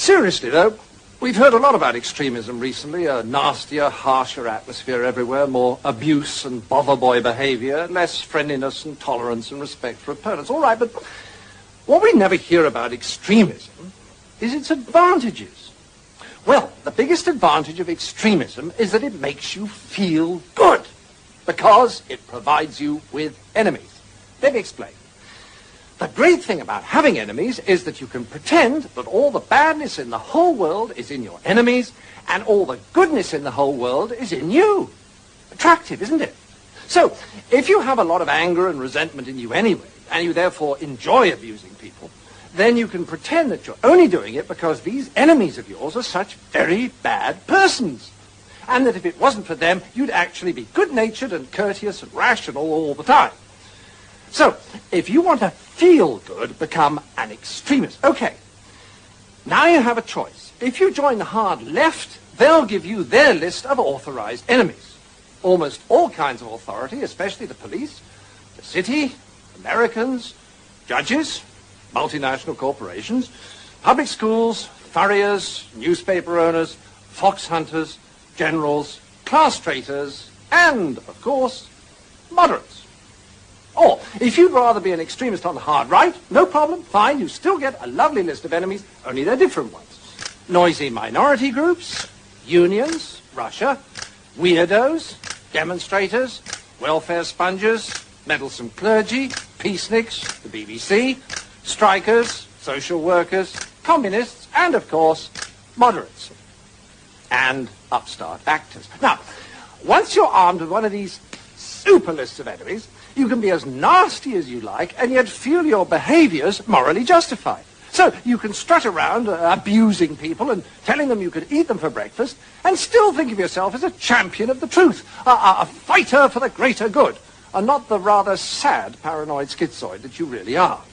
Seriously, though, we've heard a lot about extremism recently, a nastier, harsher atmosphere everywhere, more abuse and bother boy behavior, less friendliness and tolerance and respect for opponents. All right, but what we never hear about extremism is its advantages. Well, the biggest advantage of extremism is that it makes you feel good, because it provides you with enemies. Let me explain. The great thing about having enemies is that you can pretend that all the badness in the whole world is in your enemies, and all the goodness in the whole world is in you. Attractive, isn't it? So, if you have a lot of anger and resentment in you anyway, and you therefore enjoy abusing people, then you can pretend that you're only doing it because these enemies of yours are such very bad persons. And that if it wasn't for them, you'd actually be good-natured and courteous and rational all the time. So, if you want to feel good, become an extremist. Okay, now you have a choice. If you join the hard left, they'll give you their list of authorized enemies. Almost all kinds of authority, especially the police, the city, Americans, judges, multinational corporations, public schools, furriers, newspaper owners, fox hunters, generals, class traitors, and, of course, moderates. Or, if you'd rather be an extremist on the hard right, no problem, fine, you still get a lovely list of enemies, only they're different ones. Noisy minority groups, unions, Russia, weirdos, demonstrators, welfare sponges, meddlesome clergy, peaceniks, the BBC, strikers, social workers, communists, and, of course, moderates. And upstart actors. Now, once you're armed with one of these super lists of enemies, you can be as nasty as you like and yet feel your behaviors morally justified. So you can strut around abusing people and telling them you could eat them for breakfast and still think of yourself as a champion of the truth, a fighter for the greater good, and not the rather sad paranoid schizoid that you really are.